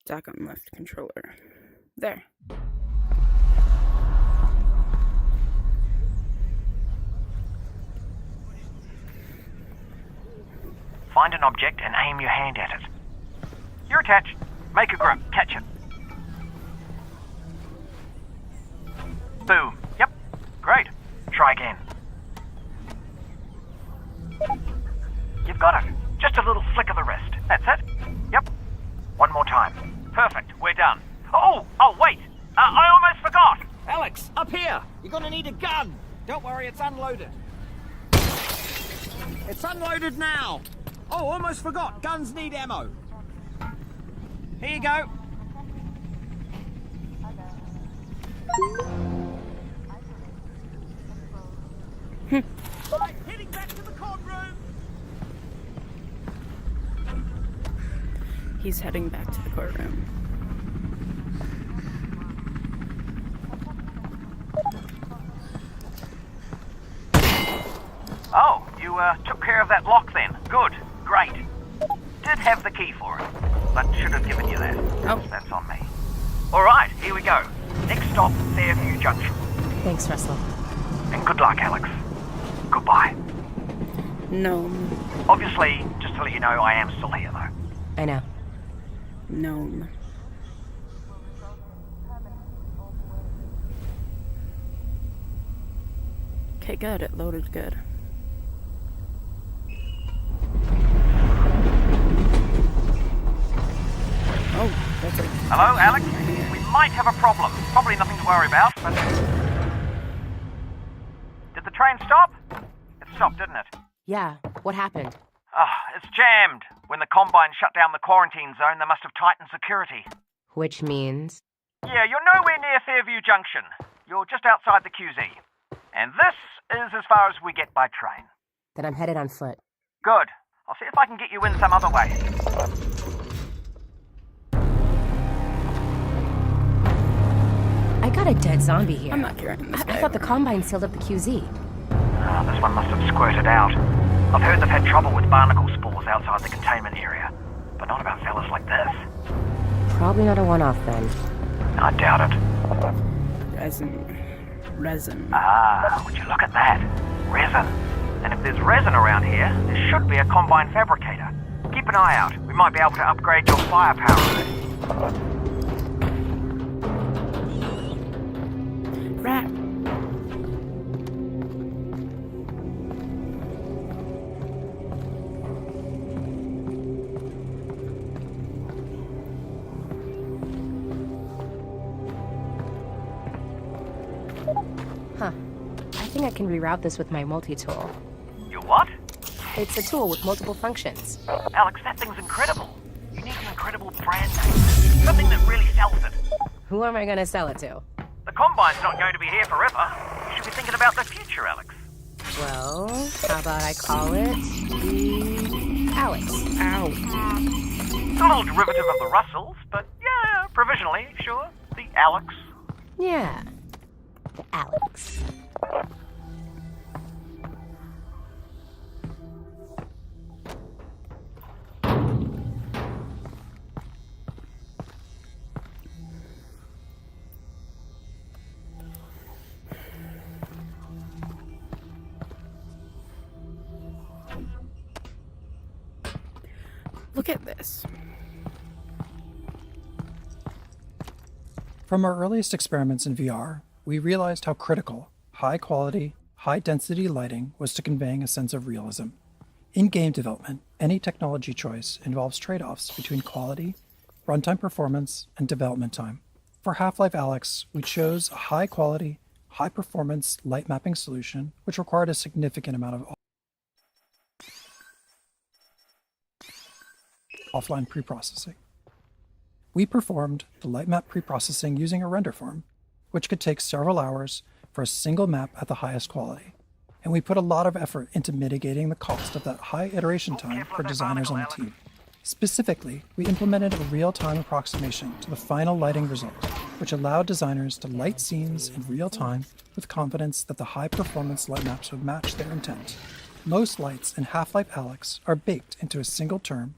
Dock on left controller. There. Find an object and aim your hand at it. You're attached. Make a grip. Catch it. Boom. Yep. Great. Try again. You've got it. Just a little flick of the wrist. That's it. Yep. One more time. Perfect. We're done. Oh, wait. I almost forgot. Alyx, up here! You're gonna need a gun! Don't worry, it's unloaded. It's unloaded now! Oh, almost forgot. Guns need ammo. Here you go. Right, heading back to the con room. He's heading back to the courtroom. Oh, you took care of that lock then. Good. Great. Did have the key for it, but should have given you that. Oh. That's on me. All right, here we go. Next stop, Fairview Junction. Thanks, Russell. And good luck, Alyx. Goodbye. Gnome. Obviously, just to let you know, I am still here, though. I know. Gnome. Okay, good. It loaded good. Oh, that's like... Hello, Alyx? We might have a problem. Probably nothing to worry about, but... Did the train stop? It stopped, didn't it? Yeah, what happened? It's jammed. When the Combine shut down the quarantine zone, they must have tightened security. Which means? Yeah, you're nowhere near Fairview Junction. You're just outside the QZ. And this is as far as we get by train. That I'm headed on foot. Good. I'll see if I can get you in some other way. I got a dead zombie here. I'm not carrying this guy I thought the over. Combine sealed up the QZ. This one must have squirted out. I've heard they've had trouble with barnacle spores outside the containment area, but not about fellas like this. Probably not a one-off then. I doubt it. Resin. Would you look at that? Resin. And if there's resin around here, there should be a Combine fabricator. Keep an eye out. We might be able to upgrade your firepower a bit. Rat. Huh. I think I can reroute this with my multi-tool. You what? It's a tool with multiple functions. Alyx, that thing's incredible. You need an incredible brand name. Something that really sells it. Who am I gonna sell it to? The Combine's not going to be here forever. You should be thinking about the future, Alyx. Well, how about I call it the Alyx? Ow. It's a little derivative of the Russells, but yeah, provisionally, sure. The Alyx. Yeah, the Alyx. Look at this. From our earliest experiments in VR, we realized how critical high-quality, high-density lighting was to conveying a sense of realism. In game development, any technology choice involves trade-offs between quality, runtime performance, and development time. For Half-Life Alyx, we chose a high-quality, high-performance light mapping solution, which required a significant amount of offline preprocessing. We performed the light map preprocessing using a render farm, which could take several hours for a single map at the highest quality. And we put a lot of effort into mitigating the cost of that high iteration time for designers on the team. Specifically, we implemented a real-time approximation to the final lighting result, which allowed designers to light scenes in real time with confidence that the high-performance light maps would match their intent. Most lights in Half-Life Alyx are baked into a single term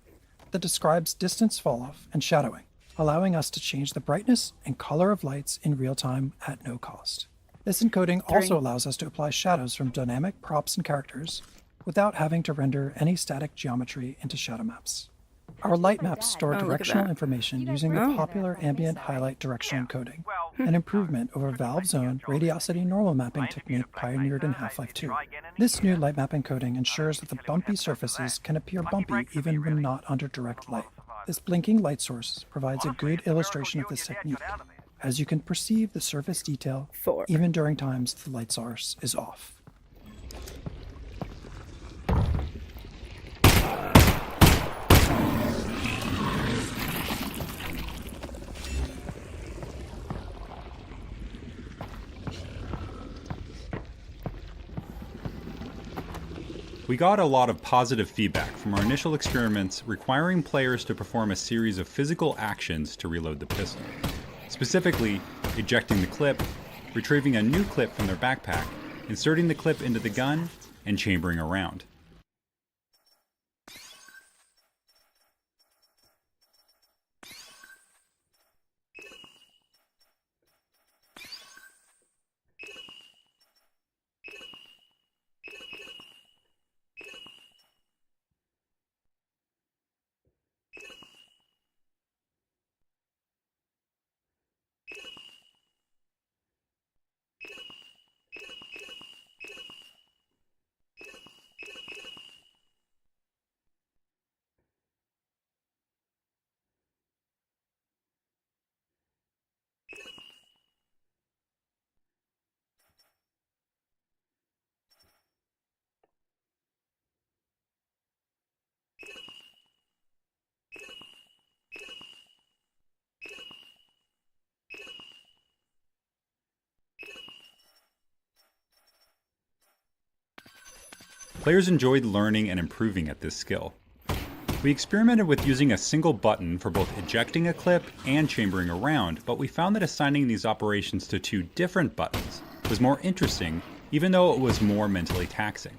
that describes distance falloff and shadowing. allowing us to change the brightness and color of lights in real time at no cost. This encoding also allows us to apply shadows from dynamic props and characters without having to render any static geometry into shadow maps. Our light maps store look at directional that. information using the popular ambient highlight directional encoding, an improvement over Valve Zone radiosity normal mapping technique pioneered in Half-Life 2. This new light map encoding ensures that the bumpy surfaces can appear bumpy even when not under direct light. This blinking light source provides a good illustration of this technique, as you can perceive the surface detail 4. even during times the light source is off. We got a lot of positive feedback from our initial experiments requiring players to perform a series of physical actions to reload the pistol. Specifically, ejecting the clip, retrieving a new clip from their backpack, inserting the clip into the gun, and chambering around. Players enjoyed learning and improving at this skill. We experimented with using a single button for both ejecting a clip and chambering around, but we found that assigning these operations to two different buttons was more interesting, even though it was more mentally taxing.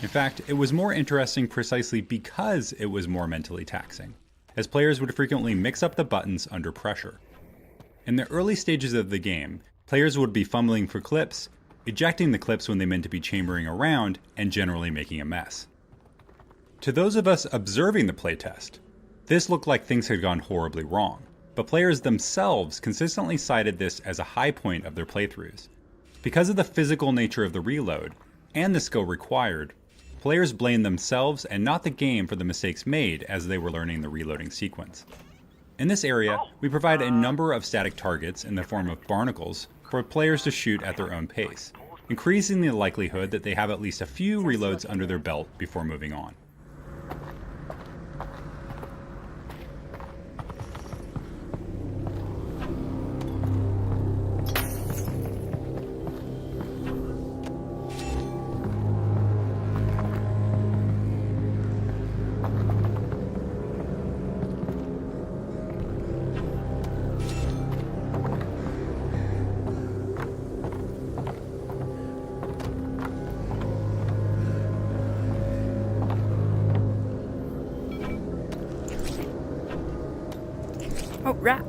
In fact, it was more interesting precisely because it was more mentally taxing, as players would frequently mix up the buttons under pressure. In the early stages of the game, players would be fumbling for clips, ejecting the clips when they meant to be chambering around, and generally making a mess. To those of us observing the playtest, this looked like things had gone horribly wrong, but players themselves consistently cited this as a high point of their playthroughs. Because of the physical nature of the reload, and the skill required, players blamed themselves and not the game for the mistakes made as they were learning the reloading sequence. In this area, we provide a number of static targets in the form of barnacles for players to shoot at their own pace, increasing the likelihood that they have at least a few reloads under their belt before moving on. Oh, rat.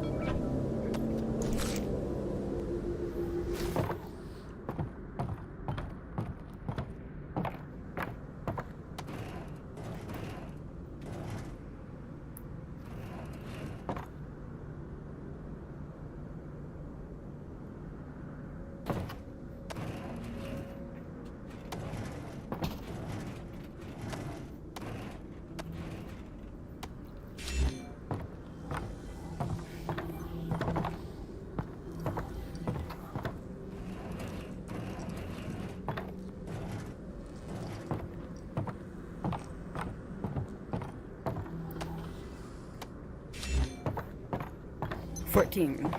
$14.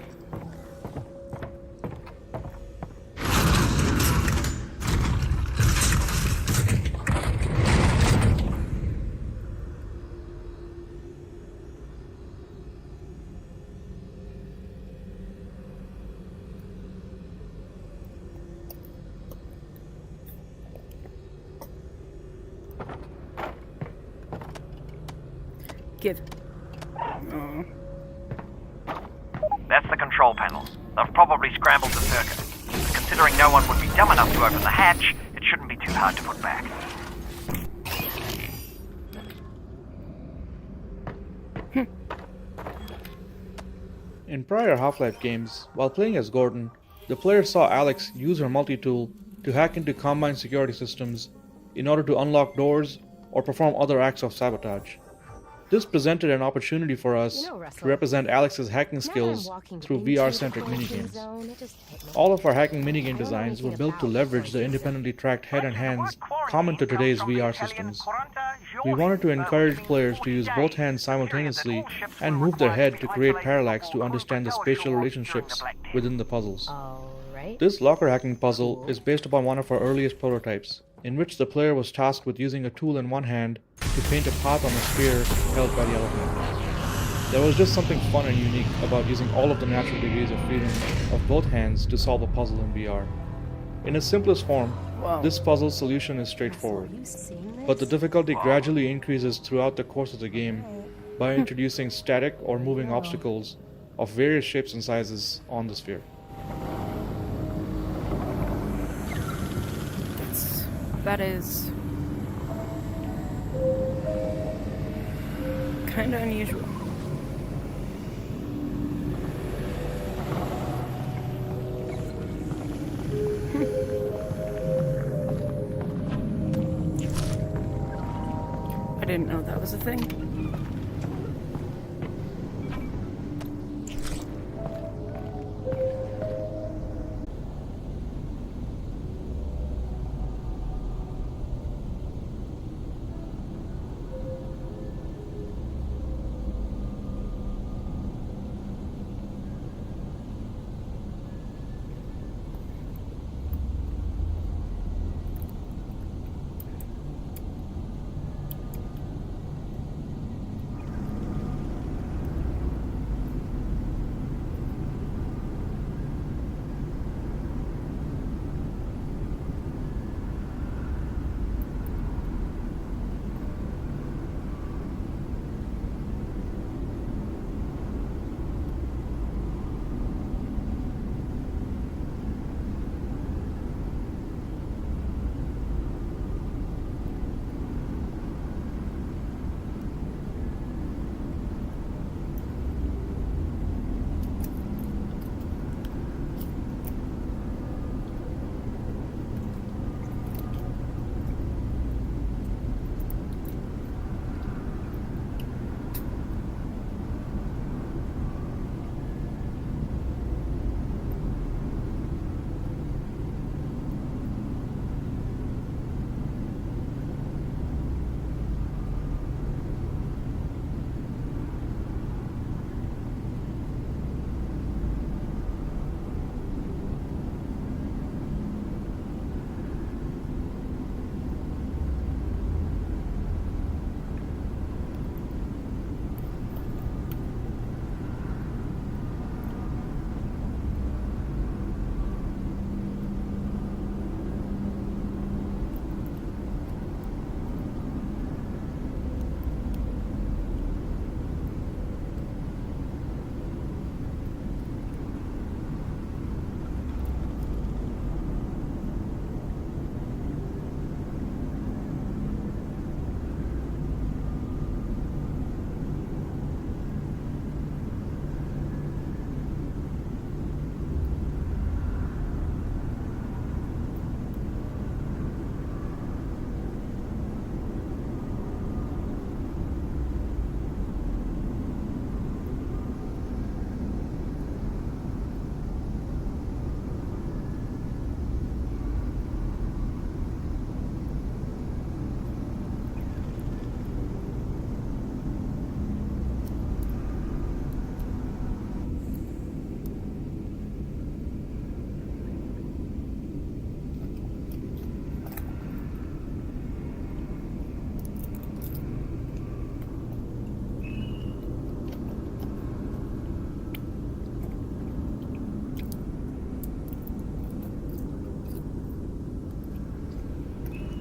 Give. Oh. That's the control panel. They've probably scrambled the circuit. Considering no one would be dumb enough to open the hatch, it shouldn't be too hard to put back. In prior Half-Life games, while playing as Gordon, the player saw Alyx use her multi-tool to hack into Combine security systems in order to unlock doors or perform other acts of sabotage. This presented an opportunity for us to represent Alyx's hacking skills through VR-centric minigames. All of our hacking minigame designs were built to leverage the independently tracked head and hands common to today's VR systems. We wanted to encourage players to use both hands simultaneously and move their head to create parallax to understand the spatial relationships within the puzzles. This locker hacking puzzle is based upon one of our earliest prototypes, in which the player was tasked with using a tool in one hand to paint a path on a sphere held by the other hand. There was just something fun and unique about using all of the natural degrees of freedom of both hands to solve a puzzle in VR. In its simplest form, this puzzle solution is straightforward, but the difficulty gradually increases throughout the course of the game by introducing static or moving obstacles of various shapes and sizes on the sphere. That is kind of unusual. I didn't know that was a thing.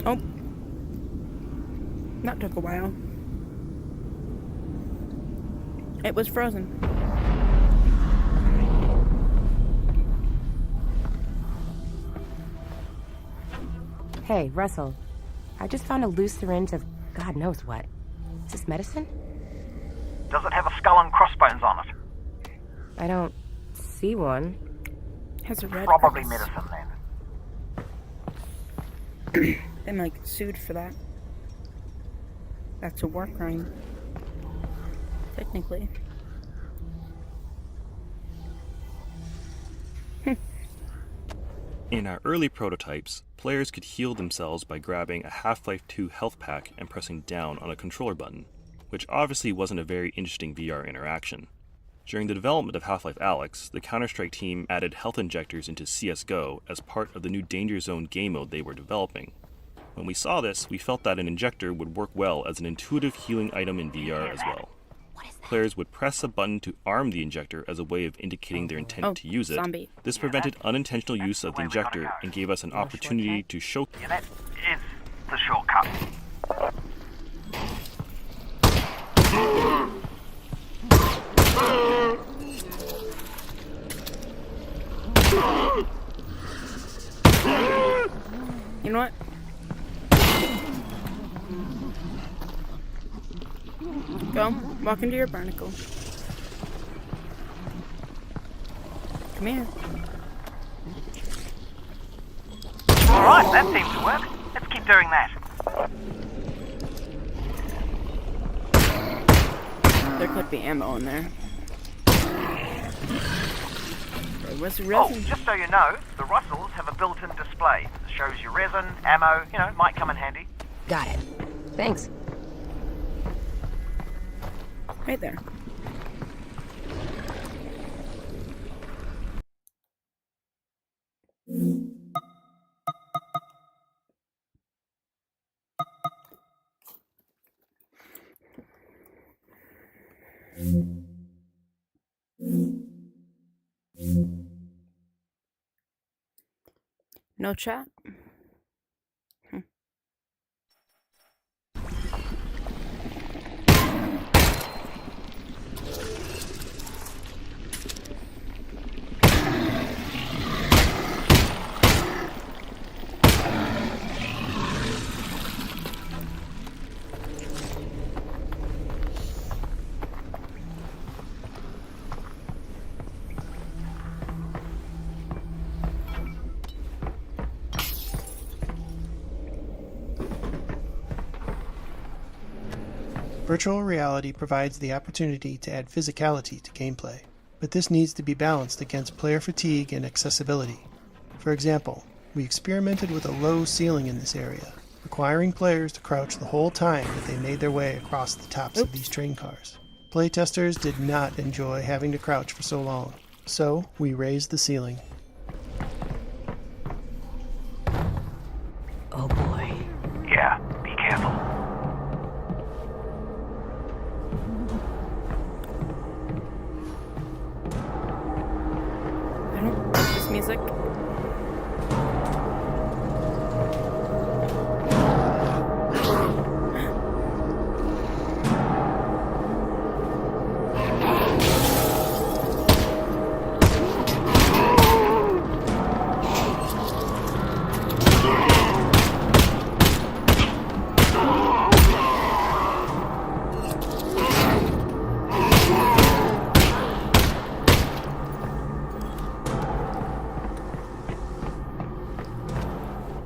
Oh. That took a while. It was frozen. Hey, Russell. I just found a loose syringe of God knows what. Is this medicine? Does it have a skull and crossbones on it? I don't see one. Has a red Probably cross. medicine then. They might get sued for that. That's a war crime. Technically. In our early prototypes, players could heal themselves by grabbing a Half-Life 2 health pack and pressing down on a controller button, which obviously wasn't a very interesting VR interaction. During the development of Half-Life alyx, the Counter-Strike team added health injectors into CSGO as part of the new Danger Zone game mode they were developing. When we saw this, we felt that an injector would work well as an intuitive healing item in VR as well. Players would press a button to arm the injector as a way of indicating their intent to use it. Zombie. This prevented unintentional use of the injector and gave us an opportunity to show... Yeah, that is the shortcut. You know what? Go. Walk into your barnacle. Come here. Alright, that seems to work. Let's keep doing that. There could be ammo in there. There was Oh, resin. just so you know, the Russells have a built-in display that shows you resin, ammo, might come in handy. Got it. Thanks. Right there. No chat? Virtual reality provides the opportunity to add physicality to gameplay, but this needs to be balanced against player fatigue and accessibility. For example, we experimented with a low ceiling in this area, requiring players to crouch the whole time that they made their way across the tops of these train cars. Playtesters did not enjoy having to crouch for so long, so we raised the ceiling. Oh boy. Yeah, be careful. I don't like this music.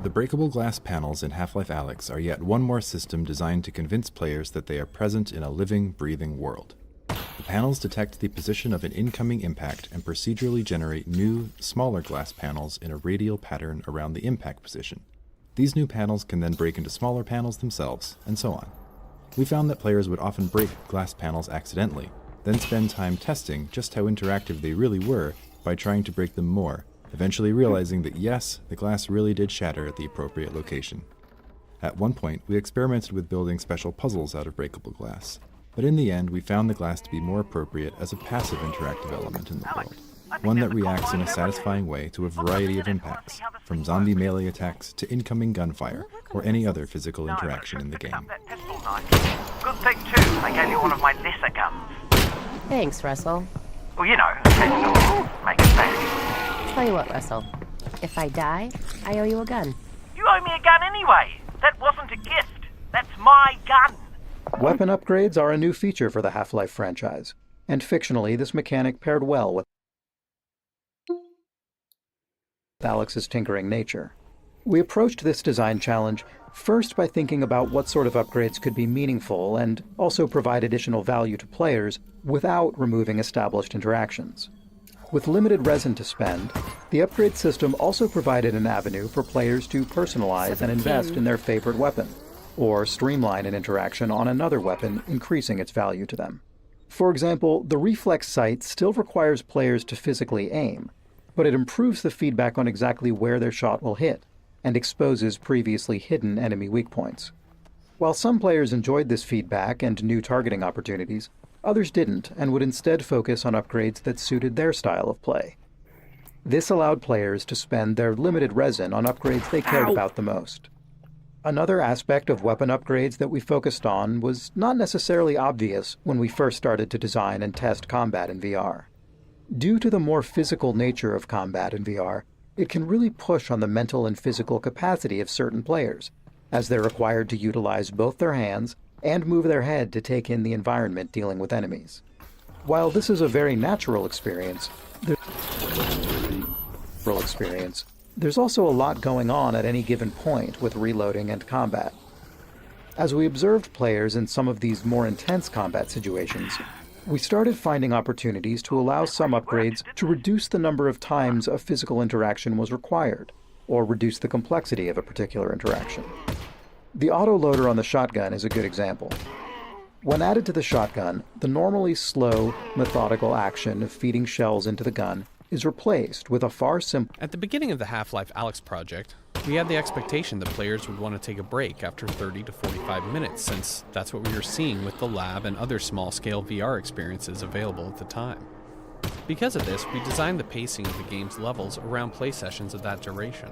The breakable glass panels in Half-Life alyx are yet one more system designed to convince players that they are present in a living, breathing world. The panels detect the position of an incoming impact and procedurally generate new, smaller glass panels in a radial pattern around the impact position. These new panels can then break into smaller panels themselves, and so on. We found that players would often break glass panels accidentally, then spend time testing just how interactive they really were by trying to break them more, eventually realizing that yes, the glass really did shatter at the appropriate location. At one point, we experimented with building special puzzles out of breakable glass, but in the end we found the glass to be more appropriate as a passive interactive element in the world, one that reacts in a satisfying way to a variety of impacts, from zombie melee attacks to incoming gunfire, or any other physical interaction in the game. Good thing too, I gave you one of my lesser guns. Thanks, Russell. Well, make it back. Tell you what, Russell. If I die, I owe you a gun. You You owe me a gun anyway. That wasn't a gift. That's my gun. Weapon upgrades are a new feature for the Half-Life franchise, and fictionally this mechanic paired well with Alyx's tinkering nature. We approached this design challenge first by thinking about what sort of upgrades could be meaningful and also provide additional value to players without removing established interactions. With limited resin to spend, the upgrade system also provided an avenue for players to personalize and invest in their favorite weapon, or streamline an interaction on another weapon, increasing its value to them. For example, the reflex sight still requires players to physically aim, but it improves the feedback on exactly where their shot will hit, and exposes previously hidden enemy weak points. While some players enjoyed this feedback and new targeting opportunities, others didn't and would instead focus on upgrades that suited their style of play. This allowed players to spend their limited resin on upgrades they cared about the most. Another aspect of weapon upgrades that we focused on was not necessarily obvious when we first started to design and test combat in VR. Due to the more physical nature of combat in VR, it can really push on the mental and physical capacity of certain players, as they're required to utilize both their hands and move their head to take in the environment dealing with enemies. While this is a very natural experience, there's also a lot going on at any given point with reloading and combat. As we observed players in some of these more intense combat situations, we started finding opportunities to allow some upgrades to reduce the number of times a physical interaction was required, or reduce the complexity of a particular interaction. The autoloader on the shotgun is a good example. When added to the shotgun, the normally slow, methodical action of feeding shells into the gun is replaced with a far simpler... At the beginning of the Half-Life Alyx project, we had the expectation that players would want to take a break after 30 to 45 minutes, since that's what we were seeing with the lab and other small-scale VR experiences available at the time. Because of this, we designed the pacing of the game's levels around play sessions of that duration.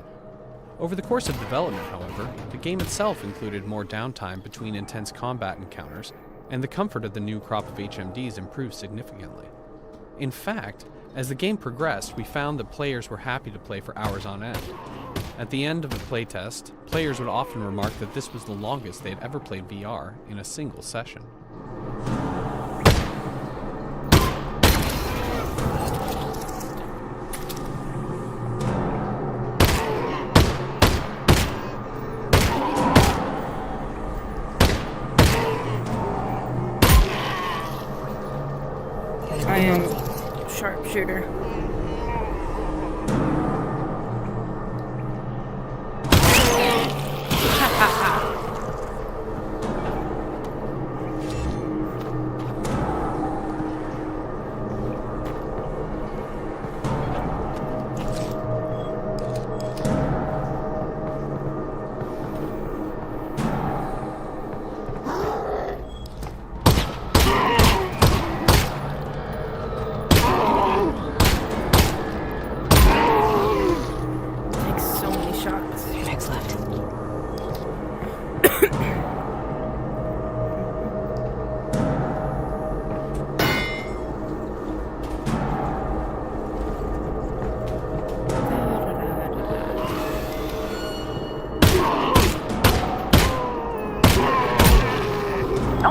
Over the course of development, however, the game itself included more downtime between intense combat encounters, and the comfort of the new crop of HMDs improved significantly. In fact, as the game progressed, we found that players were happy to play for hours on end. At the end of a playtest, players would often remark that this was the longest they had ever played VR in a single session. I am sharpshooter.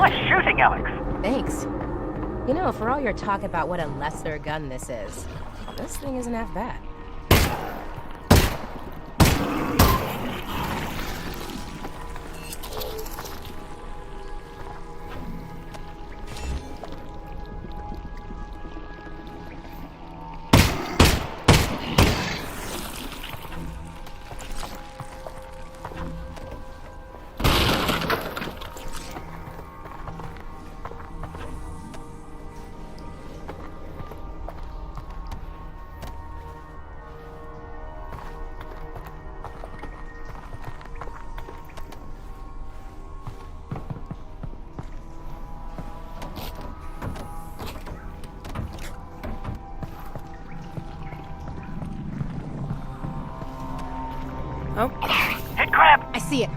Nice shooting, alyx. Thanks. You know, for all your talk about what a lesser gun this is, this thing isn't half bad. Oh. Head crab! I see it.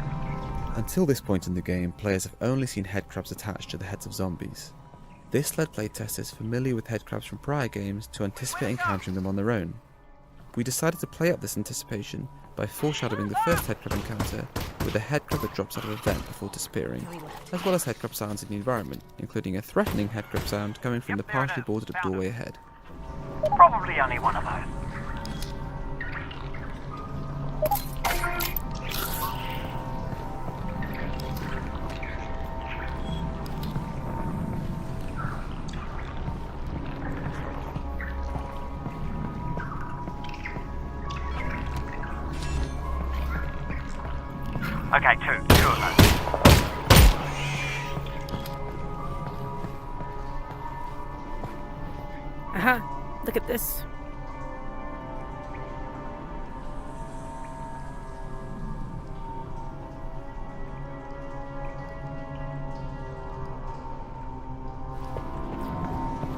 Until this point in the game, players have only seen head crabs attached to the heads of zombies. This led playtesters familiar with head crabs from prior games to anticipate encountering them on their own. We decided to play up this anticipation by foreshadowing the first headcrab encounter with a headcrab that drops out of a vent before disappearing, as well as headcrab sounds in the environment, including a threatening headcrab sound coming from the partially boarded up doorway ahead. Probably only one of those. Okay, two of those. Aha! Look at this.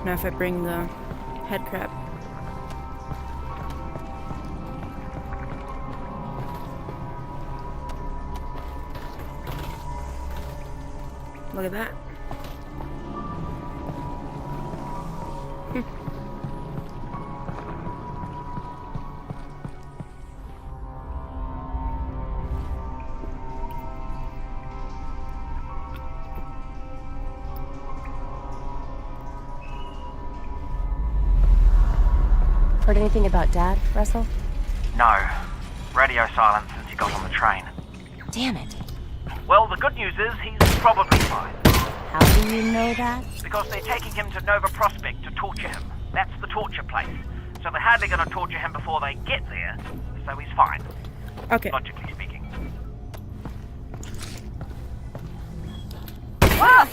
Now if I bring the head crab. Look at that. Heard anything about Dad, Russell? No. Radio silence since he got on the train. Damn it. Well, the good news is he's probably fine. How do you know that? Because they're taking him to Nova Prospect to torture him. That's the torture place. So they're hardly going to torture him before they get there. So he's fine. Okay. Logically speaking. Ah!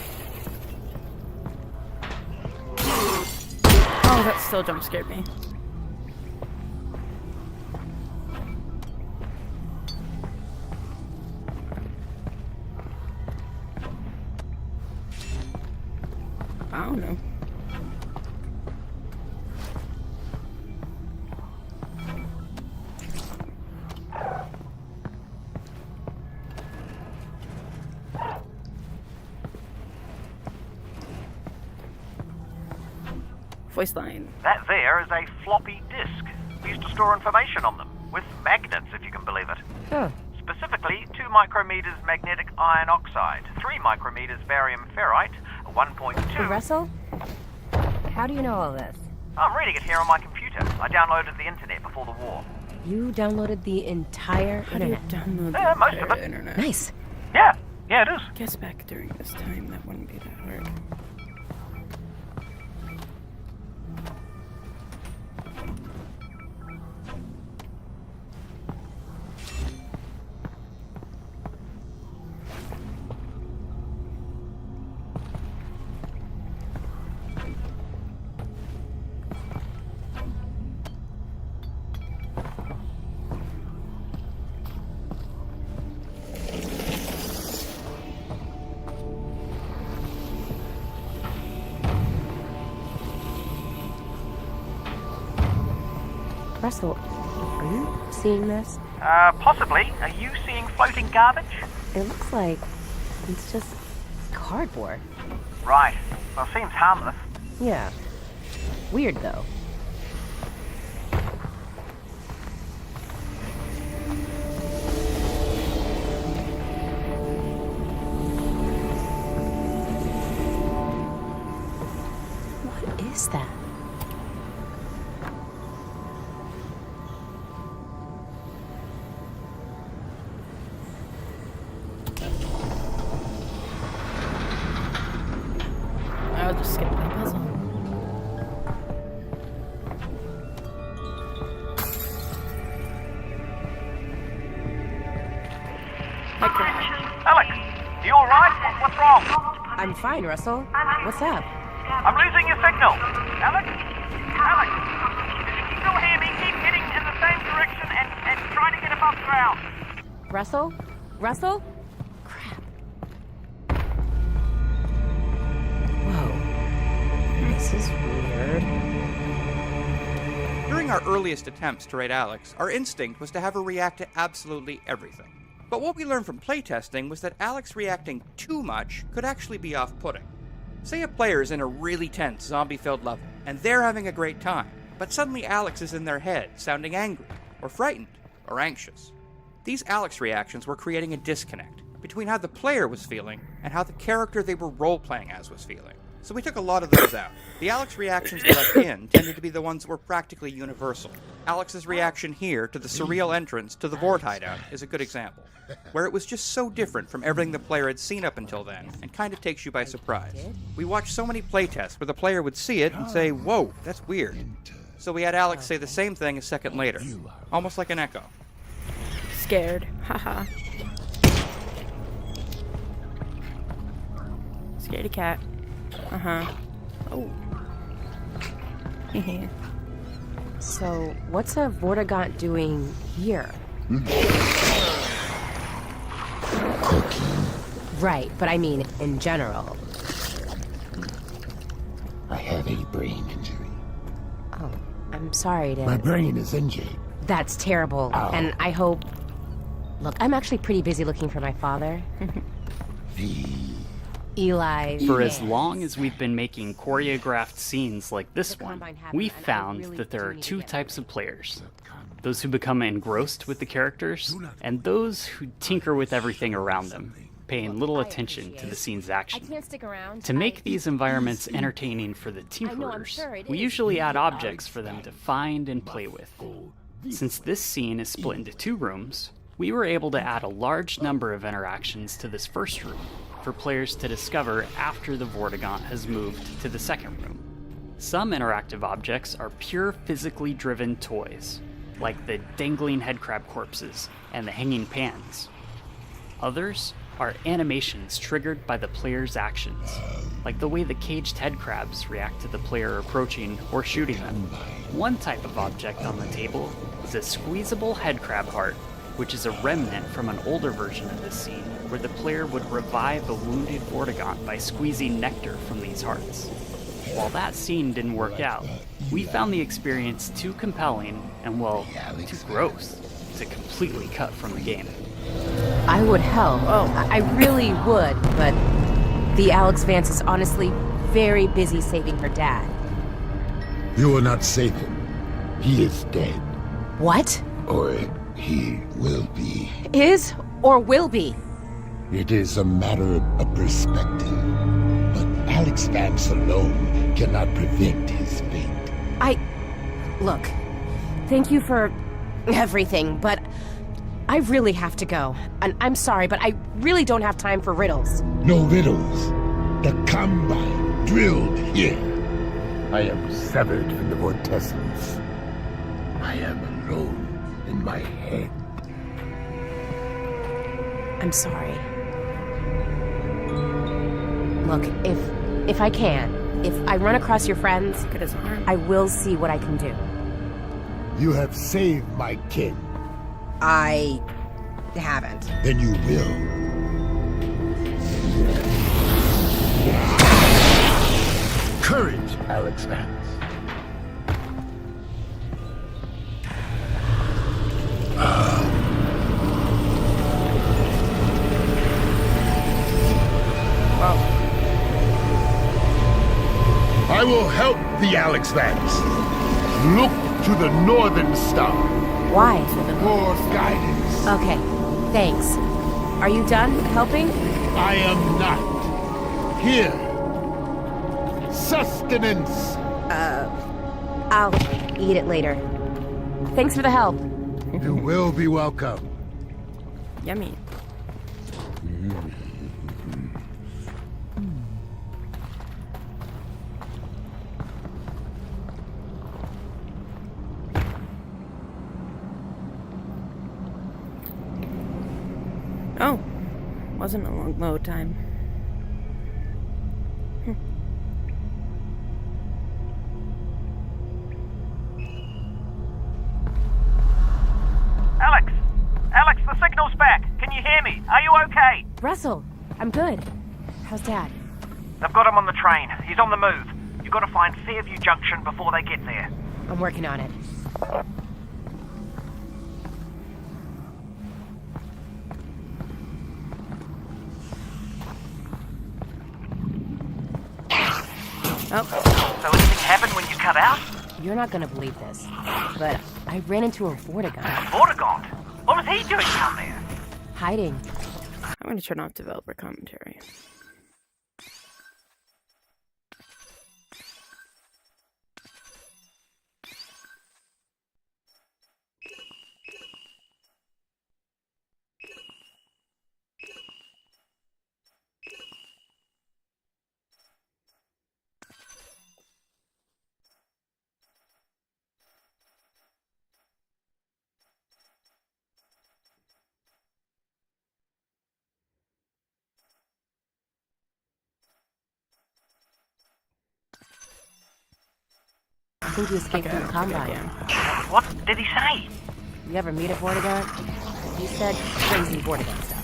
Oh, that still jump scared me. I don't know. Voice line. That there is a floppy disk. We used to store information on them, with magnets, if you can believe it. Huh. Specifically, 2 micrometers magnetic iron oxide, 3 micrometers barium ferrite, 1.2... Russell? How do you know all this? I'm reading it here on my computer. I downloaded the internet before the war. You downloaded the entire How do you internet? download Yeah, the most of entire it. internet? Nice. Yeah, it is. Guess back during this time, that wouldn't be that hard. Russell, are you seeing this? Possibly. Are you seeing floating garbage? It looks like it's just cardboard. Right. Well, seems harmless. Yeah. Weird, though. What is that? I'll just skip that puzzle. Alex, you alright? What's wrong? I'm fine, Russell. What's up? I'm losing your signal. Alex? Alex? If you can still hear me, keep heading in the same direction and try to get above ground. Russell? Russell? Crap. Whoa. This is weird. During our earliest attempts to raid Alyx, our instinct was to have her react to absolutely everything. But what we learned from playtesting was that Alyx reacting too much could actually be off-putting. Say a player is in a really tense, zombie-filled level, and they're having a great time, but suddenly Alyx is in their head, sounding angry, or frightened. or anxious. These alyx reactions were creating a disconnect between how the player was feeling and how the character they were role-playing as was feeling. So we took a lot of those out. The alyx reactions we left in tended to be the ones that were practically universal. Alyx's reaction here to the surreal entrance to the Vord hideout is a good example, where it was just so different from everything the player had seen up until then, and kind of takes you by surprise. We watched so many playtests where the player would see it and say, "Whoa, that's weird." So we had Alyx say the same thing a second later, almost like an echo. Scared. Haha. Scaredy cat. Uh-huh. Oh. So, what's a Vortigaunt doing here? Cooking. Right, but I mean in general. I have a brain injury. Oh, I'm sorry to... My brain is injured. That's terrible, Ow. and I hope... Look, I'm actually pretty busy looking for my father. Eli. For as long as we've been making choreographed scenes like this one, we found that there are two types of players. Those who become engrossed with the characters, and those who tinker with everything around them, paying little attention to the scene's action. To make these environments entertaining for the tinkerers, we usually add objects for them to find and play with. Since this scene is split into 2 rooms, we were able to add a large number of interactions to this first room for players to discover after the Vortigaunt has moved to the second room. Some interactive objects are pure physically driven toys, like the dangling headcrab corpses and the hanging pans. Others are animations triggered by the player's actions, like the way the caged headcrabs react to the player approaching or shooting them. One type of object on the table is a squeezable headcrab heart, which is a remnant from an older version of this scene where the player would revive a wounded Vortigaunt by squeezing nectar from these hearts. While that scene didn't work out, we found the experience too compelling and, well, too gross to completely cut from the game. I would help. Oh, I really would, but the Alyx Vance is honestly very busy saving her dad. You will not save him. He is dead. What? Or he will be. Is or will be? It is a matter of perspective. But Alyx Vance alone cannot prevent his fate. Look, thank you for everything, but I really have to go. And I'm sorry, but I really don't have time for riddles. No riddles. The Combine drilled here. I am severed from the vortessence. I am alone in my head. I'm sorry. Look, if I can, if I run across your friends, I will see what I can do. You have saved my kin. I haven't. Then you will. Courage, Alyx Vance. I will help the Alyx Vance. Look to the northern star. Why? For guidance. Okay, thanks. Are you done helping? I am not. Here. Sustenance. I'll eat it later. Thanks for the help. You will be welcome. Yummy. Oh, wasn't a long load time. Alyx! Alyx, the signal's back. Can you hear me? Are you okay? Russell, I'm good. How's Dad? They've got him on the train. He's on the move. You've got to find Fairview Junction before they get there. I'm working on it. Oh. So anything happened when you cut out? You're not gonna believe this, but I ran into a Vortigaunt. Vortigaunt? What was he doing down there? Hiding. I'm going to turn off developer commentary. I think he escaped from the Combine. What did he say? You ever meet a Vortigaunt? He said crazy Vortigaunt stuff.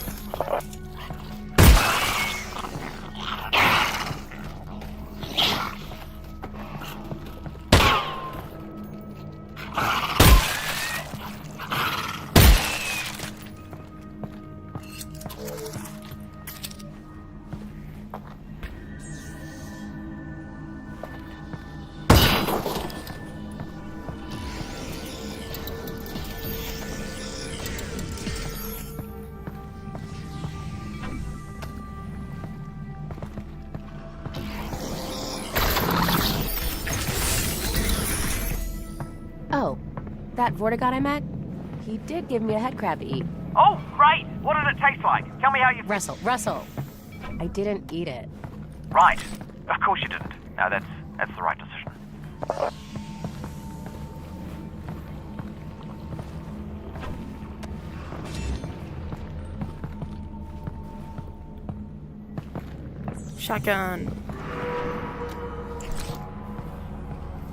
Oh, that Vortigaunt I met? He did give me a head crab to eat. Oh, great! What did it taste like? Tell me how you... Russell. I didn't eat it. Right. Of course you didn't. No, that's the right decision. Shotgun.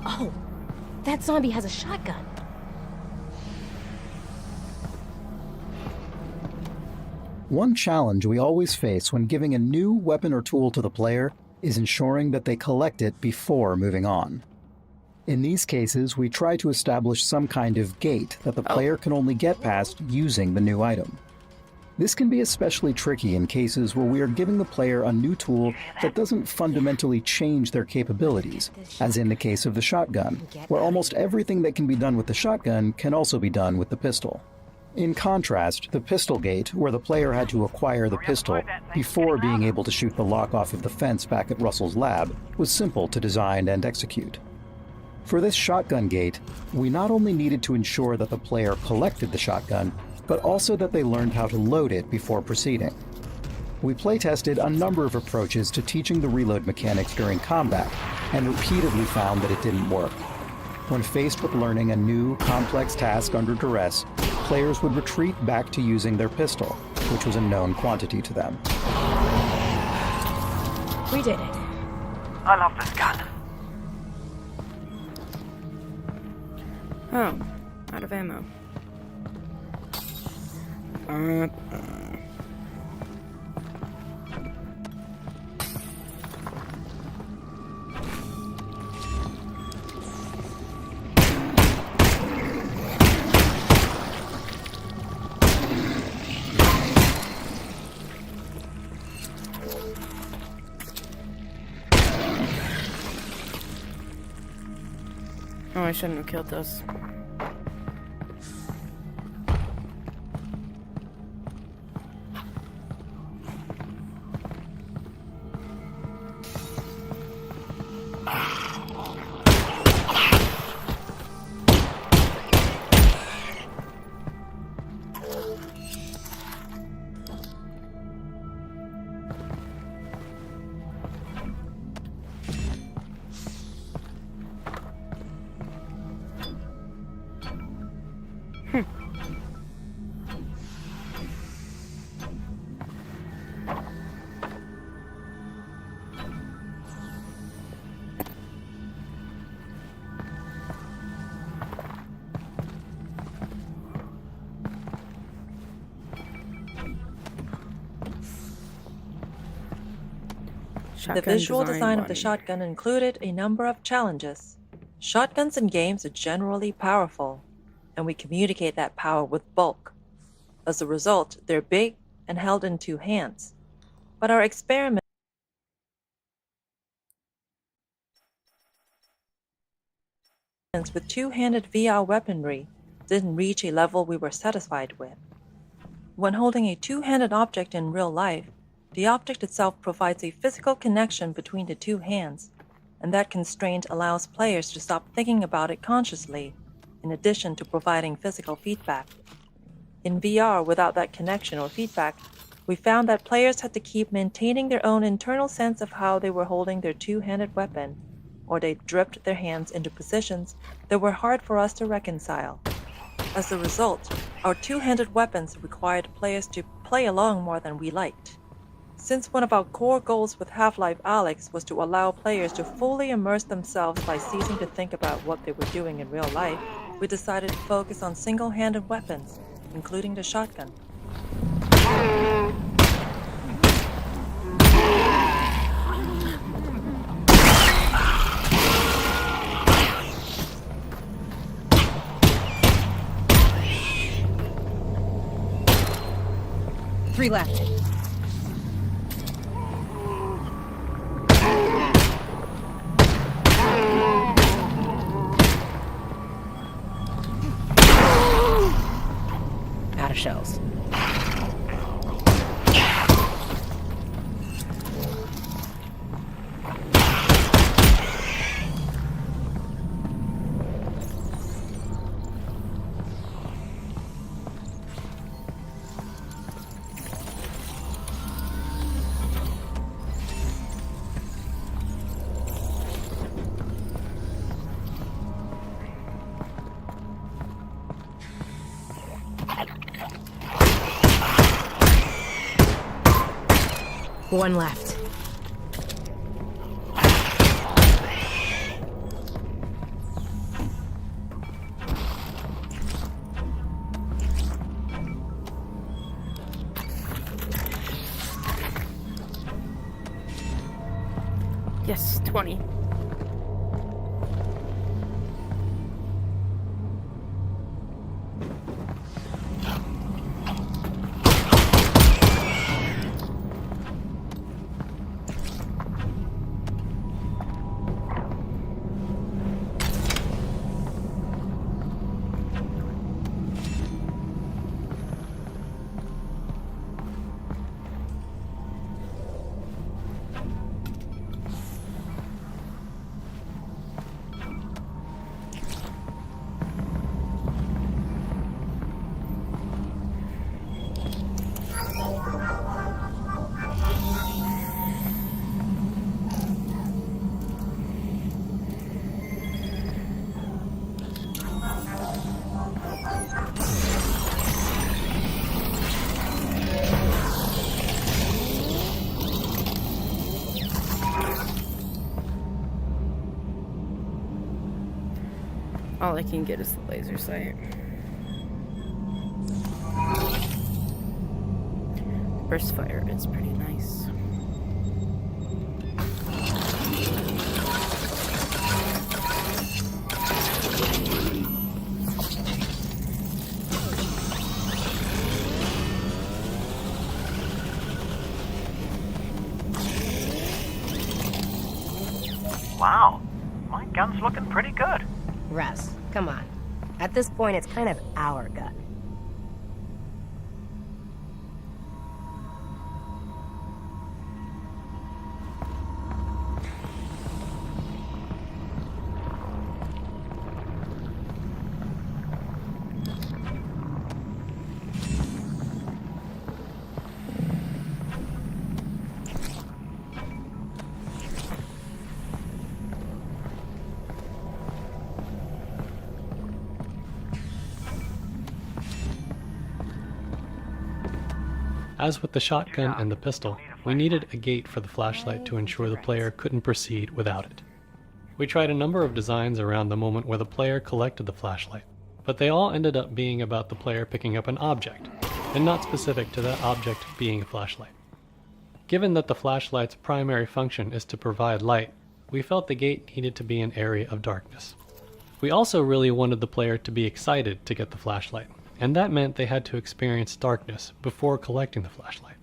Oh, that zombie has a shotgun. One challenge we always face when giving a new weapon or tool to the player is ensuring that they collect it before moving on. In these cases, we try to establish some kind of gate that the player can only get past using the new item. This can be especially tricky in cases where we are giving the player a new tool that doesn't fundamentally change their capabilities, as in the case of the shotgun, where almost everything that can be done with the shotgun can also be done with the pistol. In contrast, the pistol gate, where the player had to acquire the pistol before being able to shoot the lock off of the fence back at Russell's lab, was simple to design and execute. For this shotgun gate, we not only needed to ensure that the player collected the shotgun, but also that they learned how to load it before proceeding. We playtested a number of approaches to teaching the reload mechanics during combat, and repeatedly found that it didn't work. When faced with learning a new, complex task under duress, players would retreat back to using their pistol, which was a known quantity to them. We did it. I love this gun. Oh, out of ammo. Oh, I shouldn't have killed those. The visual design of the shotgun included a number of challenges. Shotguns in games are generally powerful, and we communicate that power with bulk. As a result, they're big and held in two hands. But our experiment with two-handed VR weaponry didn't reach a level we were satisfied with. When holding a two-handed object in real life, the object itself provides a physical connection between the two hands, and that constraint allows players to stop thinking about it consciously, in addition to providing physical feedback. In VR, without that connection or feedback, we found that players had to keep maintaining their own internal sense of how they were holding their two-handed weapon, or they drift their hands into positions that were hard for us to reconcile. As a result, our two-handed weapons required players to play along more than we liked. Since one of our core goals with Half-Life Alyx was to allow players to fully immerse themselves by ceasing to think about what they were doing in real life, we decided to focus on single-handed weapons, including the shotgun. Three left. Out of shells. One left. Yes, 20. All I can get is the laser sight. Burst fire is pretty nice. Wow, my gun's looking pretty good. Russ, come on. At this point, it's kind of our gun. As with the shotgun and the pistol, we needed a gate for the flashlight to ensure the player couldn't proceed without it. We tried a number of designs around the moment where the player collected the flashlight, but they all ended up being about the player picking up an object, and not specific to that object being a flashlight. Given that the flashlight's primary function is to provide light, we felt the gate needed to be an area of darkness. We also really wanted the player to be excited to get the flashlight, and that meant they had to experience darkness before collecting the flashlight.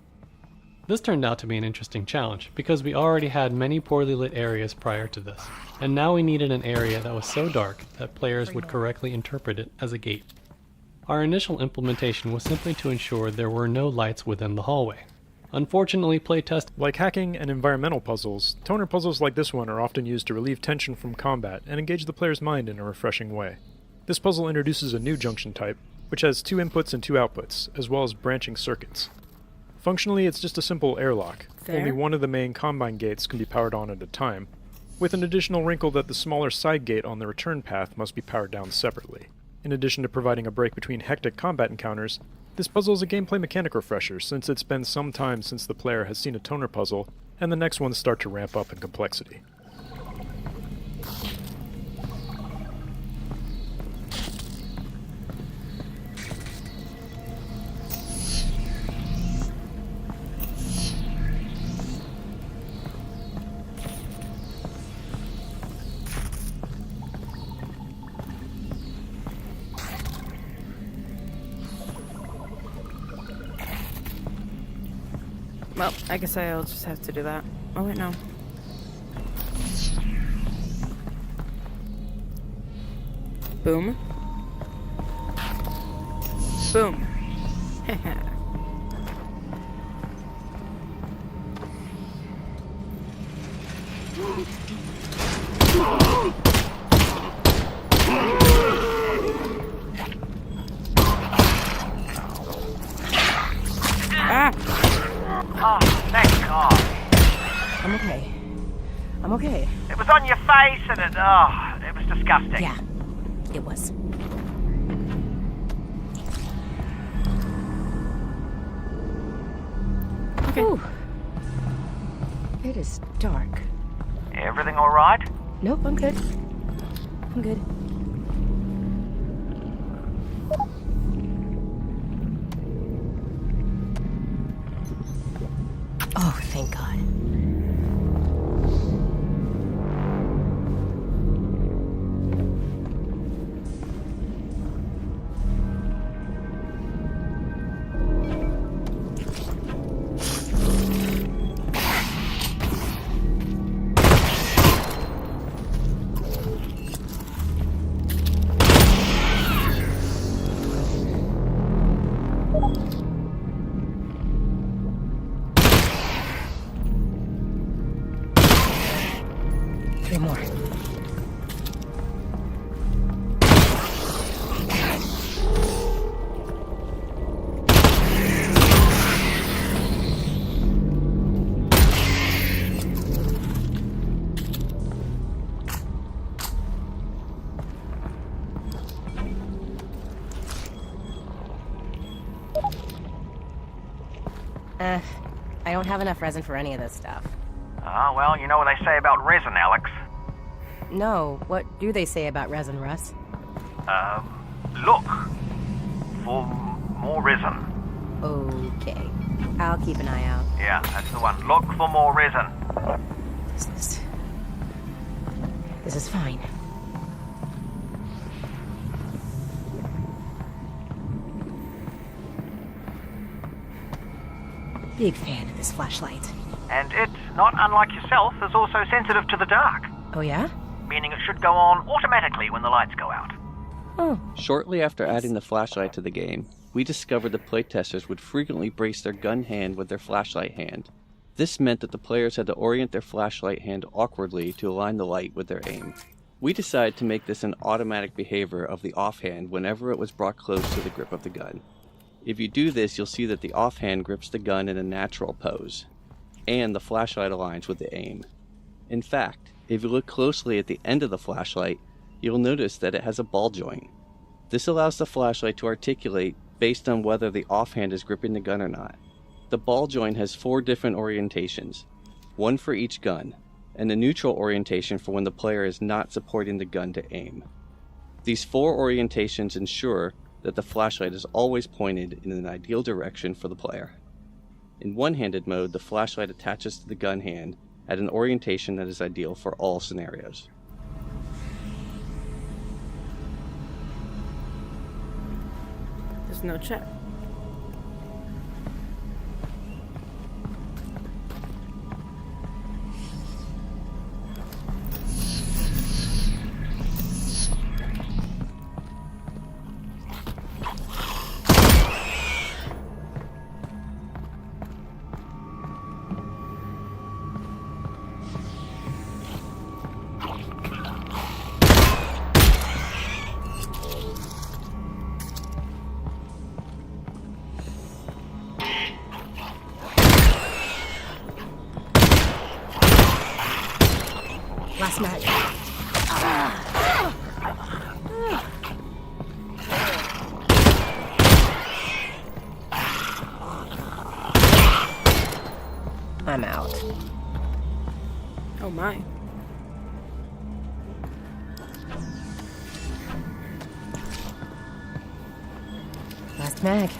This turned out to be an interesting challenge, because we already had many poorly lit areas prior to this, and now we needed an area that was so dark that players would correctly interpret it as a gate. Our initial implementation was simply to ensure there were no lights within the hallway. Unfortunately, playtest... Like hacking and environmental puzzles, toner puzzles like this one are often used to relieve tension from combat and engage the player's mind in a refreshing way. This puzzle introduces a new junction type, which has 2 inputs and 2 outputs, as well as branching circuits. Functionally, it's just a simple airlock. Fair. Only one of the main combine gates can be powered on at a time, with an additional wrinkle that the smaller side gate on the return path must be powered down separately. In addition to providing a break between hectic combat encounters, this puzzle is a gameplay mechanic refresher, since it's been some time since the player has seen a toner puzzle, and the next ones start to ramp up in complexity. Well, I guess I'll just have to do that. Oh, wait, no. Boom. Boom. Ah! Oh, thank God. I'm okay. I'm okay. It was on your face and it was disgusting. Yeah, it was. Okay. Ooh. It is dark. Everything all right? Nope, I'm good. I'm good. Oh, thank God. Three more. I don't have enough resin for any of this stuff. Oh, well, you know what they say about resin, Alyx. No, what do they say about resin, Russ? Look for more resin. Okay. I'll keep an eye out. Yeah, that's the one. Look for more resin. This is fine. Big fan of this flashlight. And it, not unlike yourself, is also sensitive to the dark. Oh yeah? Meaning it should go on automatically when the lights go out. Oh. Shortly after adding the flashlight to the game, we discovered the playtesters would frequently brace their gun hand with their flashlight hand. This meant that the players had to orient their flashlight hand awkwardly to align the light with their aim. We decided to make this an automatic behavior of the offhand whenever it was brought close to the grip of the gun. If you do this, you'll see that the offhand grips the gun in a natural pose, and the flashlight aligns with the aim. In fact, if you look closely at the end of the flashlight, you'll notice that it has a ball joint. This allows the flashlight to articulate based on whether the offhand is gripping the gun or not. The ball joint has 4 different orientations, one for each gun, and a neutral orientation for when the player is not supporting the gun to aim. These 4 orientations ensure that the flashlight is always pointed in an ideal direction for the player. In one-handed mode, the flashlight attaches to the gun hand at an orientation that is ideal for all scenarios. There's no check. I'm out. Oh my. Last mag.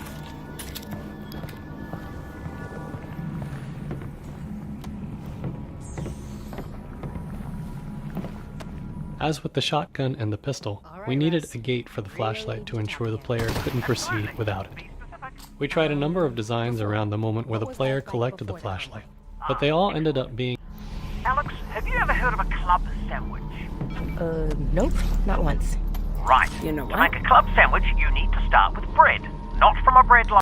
As with the shotgun and the pistol, we needed a gate for the flashlight to ensure the player couldn't proceed without it. We tried a number of designs around the moment where the player collected the flashlight, but they all ended up being... Alyx, have you ever heard of a club sandwich? Nope, not once. Right. You know To what? make a club sandwich, you need to start with bread. Not from a bread line.